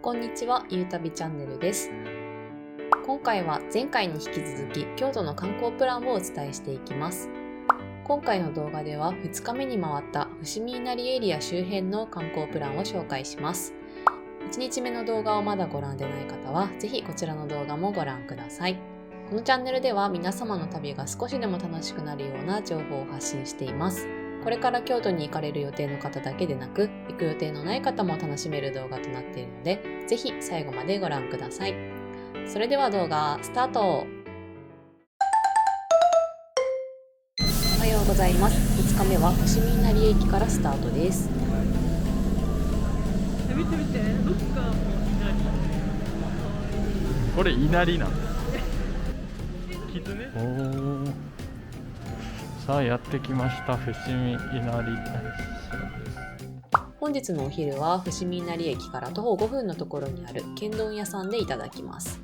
こんにちは、ゆうたびチャンネルです。今回は前回に引き続き京都の観光プランをお伝えしていきます。今回の動画では2日目に回った伏見稲荷エリア周辺の観光プランを紹介します。1日目の動画をまだご覧でない方はぜひこちらの動画もご覧ください。このチャンネルでは皆様の旅が少しでも楽しくなるような情報を発信しています。これから京都に行かれる予定の方だけでなく、行く予定のない方も楽しめる動画となっているので、ぜひ最後までご覧ください。それでは動画スタート。おはようございます。2日目は伏見稲荷駅からスタートです。見て見て、どっかもこれ稲荷なんです。キツネ。さあやってきました伏見稲荷大社。本日のお昼は伏見稲荷駅から徒歩5分のところにある天丼屋さんでいただきます。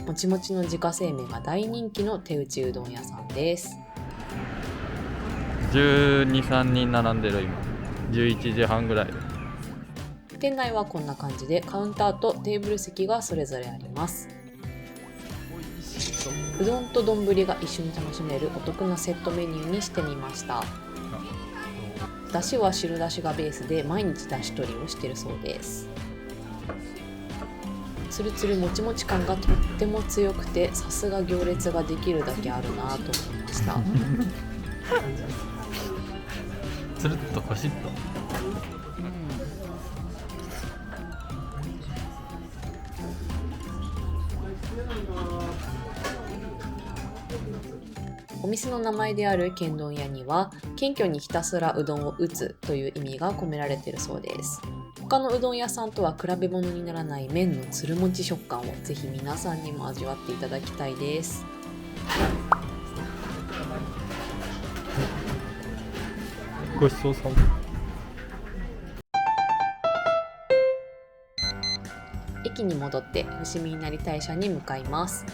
もちもちの自家製麺が大人気の手打ちうどん屋さんです。12、3人並んでる今。11時半ぐらいで。店内はこんな感じでカウンターとテーブル席がそれぞれあります。うどんと丼が一緒に楽しめるお得なセットメニューにしてみました。だしは汁だしがベースで毎日だし取りをしてるそうです。つるつるもちもち感がとっても強くて、さすが行列ができるだけあるなと思いました。つるっとコシッと。お店の名前である天丼屋には、謙虚にひたすらうどんを打つという意味が込められているそうです。他のうどん屋さんとは比べ物にならない麺のつるもち食感をぜひ皆さんにも味わっていただきたいです。ごちそうさま。駅に戻って伏見稲荷大社に向かいます。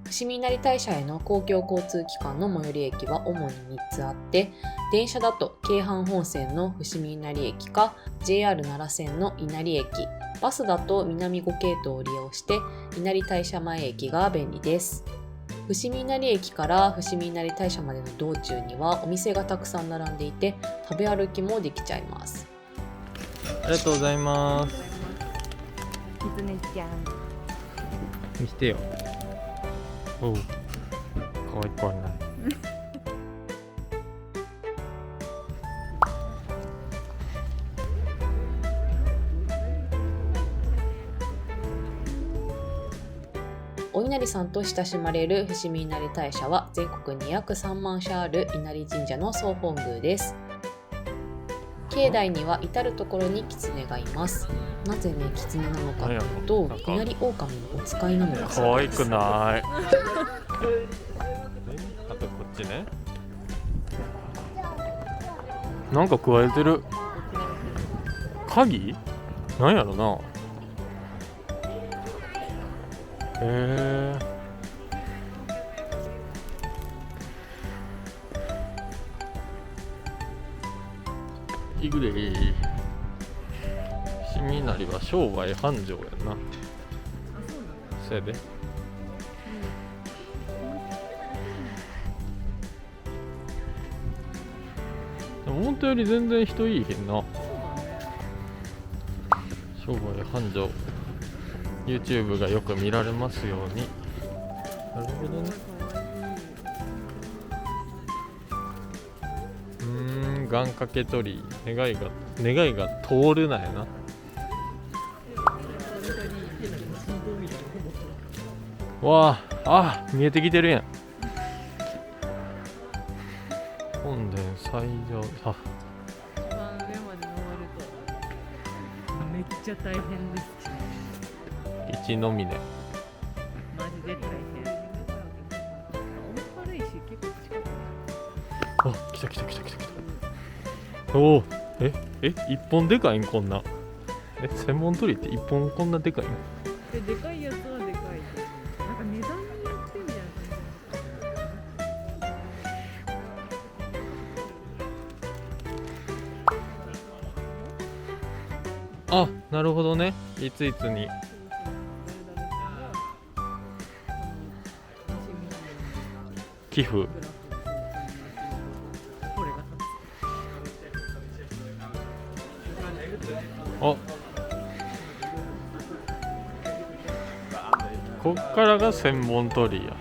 伏見稲荷大社への公共交通機関の最寄り駅は主に3つあって、電車だと京阪本線の伏見稲荷駅か JR 奈良線の稲荷駅、バスだと南五系統を利用して稲荷大社前駅が便利です。伏見稲荷駅から伏見稲荷大社までの道中にはお店がたくさん並んでいて、食べ歩きもできちゃいます。ありがとうございます。キツネちゃん。見してよ。おう、かわいくはない。お稲荷さんと親しまれる伏見稲荷大社は全国に約3万社ある稲荷神社の総本宮です。境内には至る所に狐がいます。なぜね狐なのかというと、稲荷狼のお使いなのだかそうです。わいくない。あとこっちね。なんか加えてる。鍵？なんやろな。いぐれ伏見稲荷は商売繁盛やな。そやで。でも思ったより全然人いいへんな。商売繁盛。YouTube がよく見られますように。なるほどね。願掛け鳥居、願いが通るなやな。わあ、見えてきてるやん。本殿最上、あ、一番上まで登るとめっちゃ大変です。一の峰。マジで大変。大原石結構近くない？あ、来た。おお、一本でかいんこんな。専門鳥居って一本こんなでかいん？でかいやつはでかい。なんか値段によってみたいな感じ。あ、なるほどね。いついつに。寄付。あ、こっからが千本鳥居や。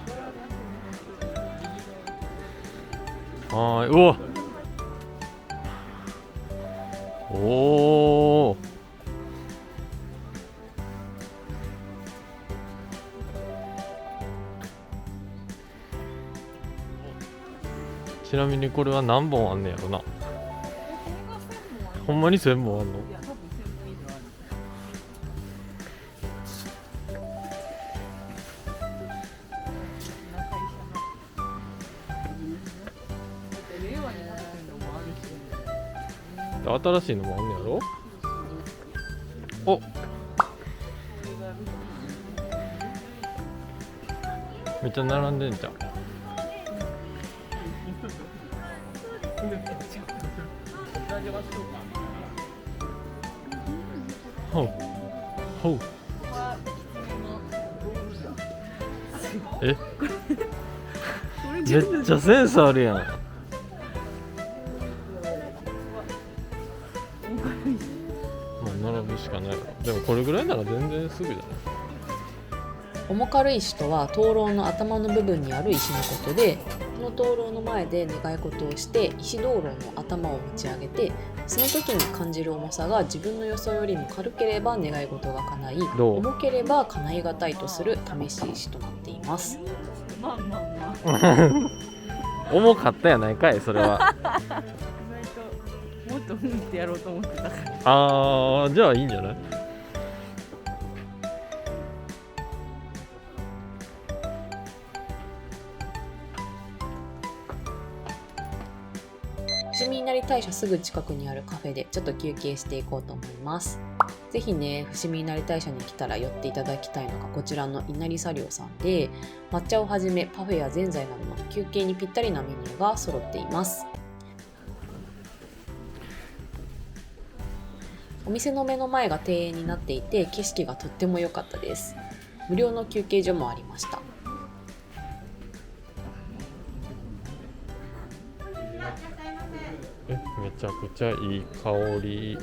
はい、うわ。おお。ちなみにこれは何本あんねやろな。ほんまに1000本あんの？新しいのもあんねやろ。お、めっちゃ並んでんじゃん。ほうほう。え、めっちゃセンスあるやん。並ぶしかない。でもこれぐらいなら全然すぐじゃない。重軽石とは灯籠の頭の部分にある石のことで、この灯籠の前で願い事をして石灯籠の頭を持ち上げて、その時に感じる重さが自分の予想よりも軽ければ願い事が叶い、重ければ叶い難いとする試し石となっています。まあまあまあ重かったやないかい、それは。もっと踏んってやろうと思ってたから。あー、じゃあいいんじゃない。伏見稲荷大社すぐ近くにあるカフェでちょっと休憩していこうと思います。ぜひね、伏見稲荷大社に来たら寄っていただきたいのがこちらの稲荷茶寮さんで、抹茶をはじめパフェやぜんざいなどの休憩にぴったりなメニューが揃っています。お店の目の前が庭園になっていて、景色がとっても良かったです。無料の休憩所もありました。めちゃくちゃいい香り。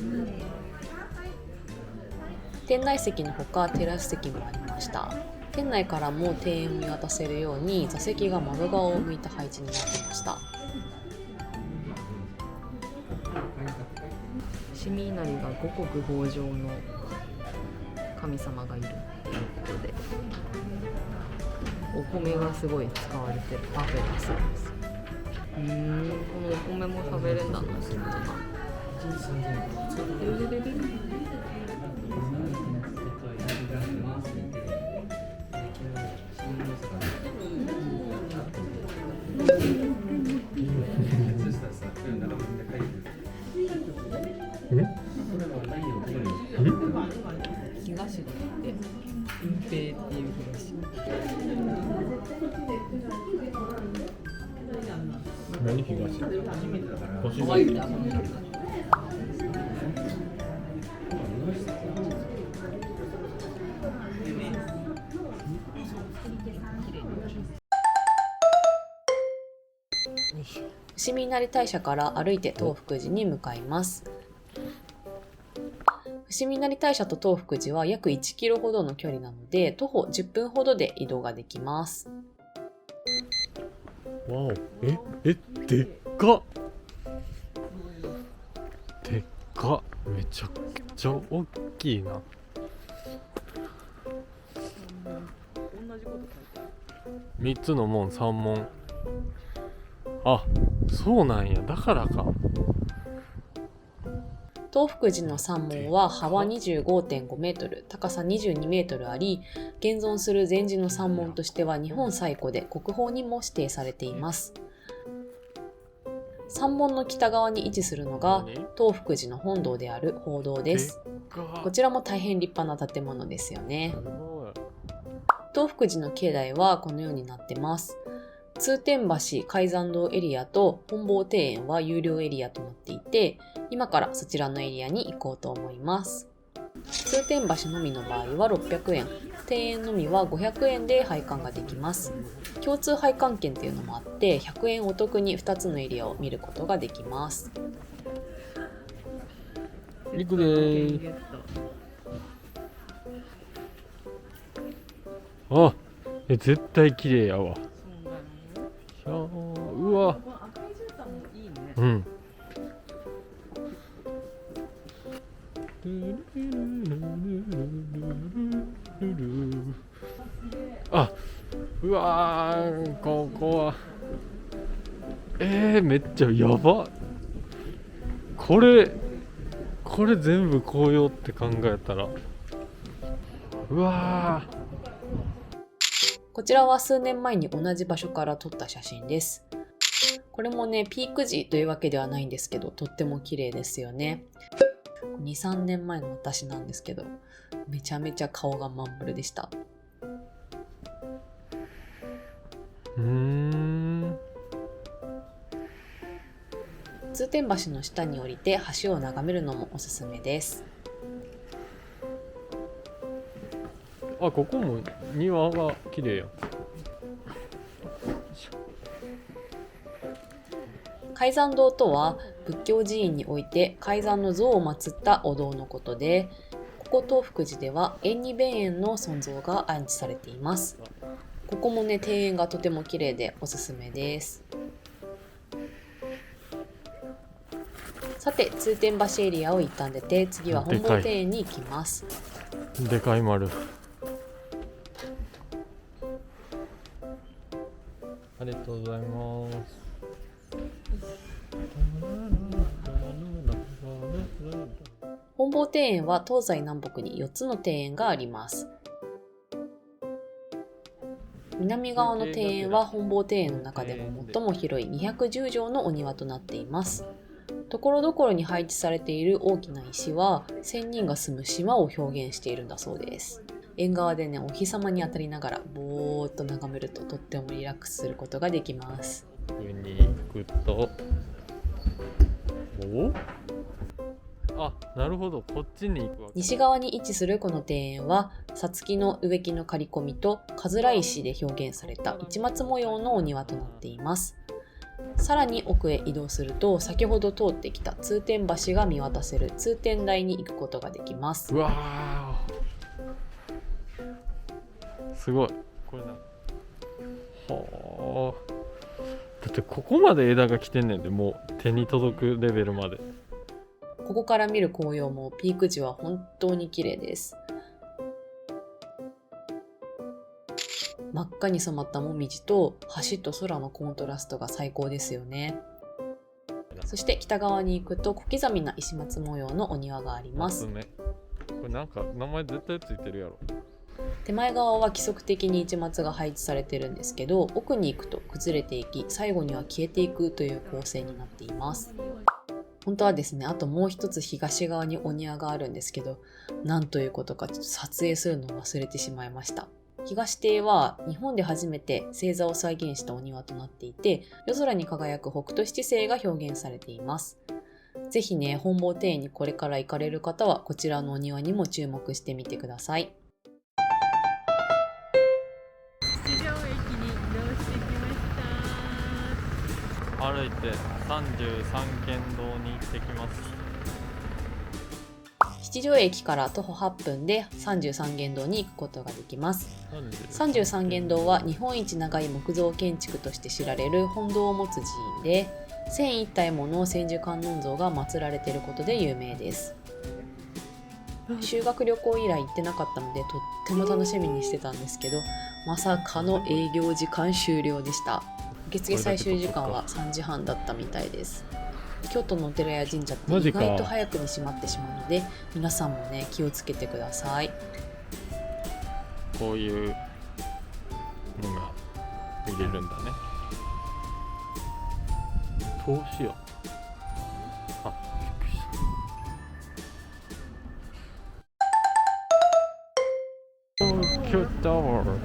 店内席のほかテラス席もありました。店内からも庭園を見渡せるように座席が窓側を向いた配置になっていました。伏見稲荷が五穀豊穣の神様がいるっていうことで、お米がすごい使われてるパフェだそうです。このお米も食べれんだな、きっとな。東って隠蔽っていう東。何東？星可愛い。伏見稲荷大社から歩いて東福寺に向かいます。伏見稲荷大社と東福寺は約1キロほどの距離なので、徒歩10分ほどで移動ができます。わお、でっか。でっか。めちゃくちゃ大きいな。3つの門、3門。あ、そうなんや。だからか。東福寺の山門は幅 25.5 メートル、高さ22メートルあり、現存する禅寺の山門としては日本最古で国宝にも指定されています。山門の北側に位置するのが東福寺の本堂である宝堂です。こちらも大変立派な建物ですよね。東福寺の境内はこのようになってます。通天橋開山堂エリアと本坊庭園は有料エリアとなっていて、今からそちらのエリアに行こうと思います。通天橋のみの場合は600円、庭園のみは500円で拝観ができます。共通拝観券っていうのもあって100円お得に2つのエリアを見ることができます。行くでー。ゲッあ、ト。絶対綺麗やわ。そうなの。うわ。この赤い絨毯もいいね。うん。あ、うわー、ここはめっちゃやば。これ全部紅葉って考えたら、うわー。こちらは数年前に同じ場所から撮った写真です。これもね、ピーク時というわけではないんですけど、とっても綺麗ですよね。2、3年前の私なんですけど、めちゃめちゃ顔がまん丸でした。通天橋の下に降りて橋を眺めるのもおすすめです。あ、ここも庭が綺麗や。開山堂とは仏教寺院において開山の像を祀ったお堂のことで、ここ東福寺では縁起弁縁の尊像が安置されています。ここもね、庭園がとても綺麗でおすすめです。さて、通天橋エリアを一旦出て、次は本坊庭園に行きます。でかい丸。ありがとうございます。本坊庭園は東西南北に4つの庭園があります。南側の庭園は本坊庭園の中でも最も広い210畳のお庭となっています。ところどころに配置されている大きな石は仙人が住む島を表現しているんだそうです。縁側でね、お日様に当たりながらぼーっと眺めるととってもリラックスすることができます。上に行くと、あ、なるほど、こっちに行くわけ。西側に位置するこの庭園は、さつきの植木の刈り込みとかずら石で表現された市松模様のお庭となっています。さらに奥へ移動すると、先ほど通ってきた通天橋が見渡せる通天台に行くことができます。うわー、すごい。これな、はあ、だってここまで枝が来てんねんで、もう手に届くレベルまで。ここから見る紅葉もピーク時は本当に綺麗です。真っ赤に染まったもみじと橋と空のコントラストが最高ですよね。そして北側に行くと小刻みな石松模様のお庭があります。これなんか名前絶対ついてるやろ。手前側は規則的に市松が配置されてるんですけど、奥に行くと崩れていき、最後には消えていくという構成になっています。本当はですね、あともう一つ東側にお庭があるんですけど、なんということかちょっと撮影するのを忘れてしまいました。東庭は日本で初めて星座を再現したお庭となっていて、夜空に輝く北斗七星が表現されています。ぜひね、本坊庭園にこれから行かれる方はこちらのお庭にも注目してみてください。吉祥駅に移動してきました。歩いて33軒堂に行ってきます。吉祥駅から徒歩8分で33軒堂に行くことができます。33軒堂は日本一長い木造建築として知られる本堂を持つ寺院で、1001体もの千手観音像が祀られていることで有名です。修学旅行以来行ってなかったのでとっても楽しみにしてたんですけど、まさかの営業時間終了でした。受付最終時間は3時半だったみたいです。京都のお寺や神社って意外と早くに閉まってしまうので、皆さんもね気をつけてください。こういうのが見れるんだね。どうしよう。あ、びっくりした。京都タワー。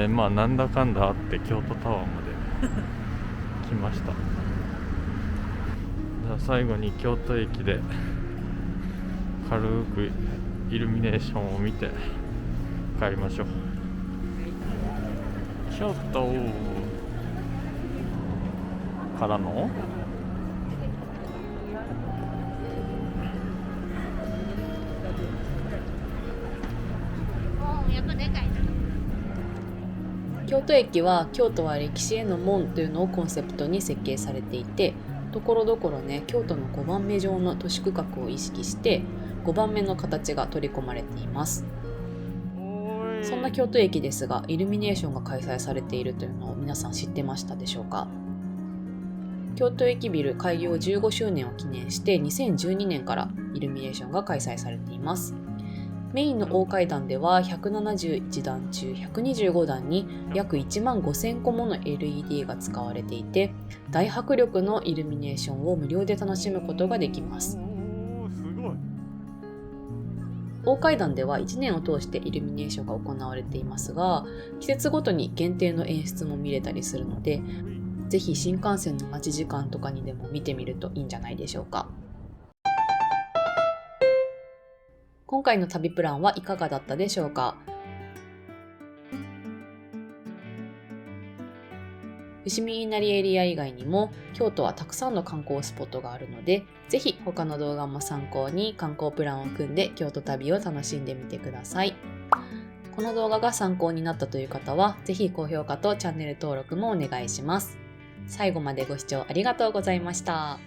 まあなんだかんだあって京都タワーまで来ました。じゃあ最後に京都駅で軽くイルミネーションを見て帰りましょう。京都からの京都駅は京都は歴史への門というのをコンセプトに設計されていて、ところどころね、京都の5番目状の都市区画を意識して5番目の形が取り込まれています。そんな京都駅ですが、イルミネーションが開催されているというのを皆さん知ってましたでしょうか？京都駅ビル開業15周年を記念して2012年からイルミネーションが開催されています。メインの大階段では171段中125段に約1万5000個もの LED が使われていて、大迫力のイルミネーションを無料で楽しむことができます。大階段では1年を通してイルミネーションが行われていますが、季節ごとに限定の演出も見れたりするので、ぜひ新幹線の待ち時間とかにでも見てみるといいんじゃないでしょうか。今回の旅プランはいかがだったでしょうか？伏見稲荷エリア以外にも京都はたくさんの観光スポットがあるので、ぜひ他の動画も参考に観光プランを組んで京都旅を楽しんでみてください。この動画が参考になったという方は、ぜひ高評価とチャンネル登録もお願いします。最後までご視聴ありがとうございました。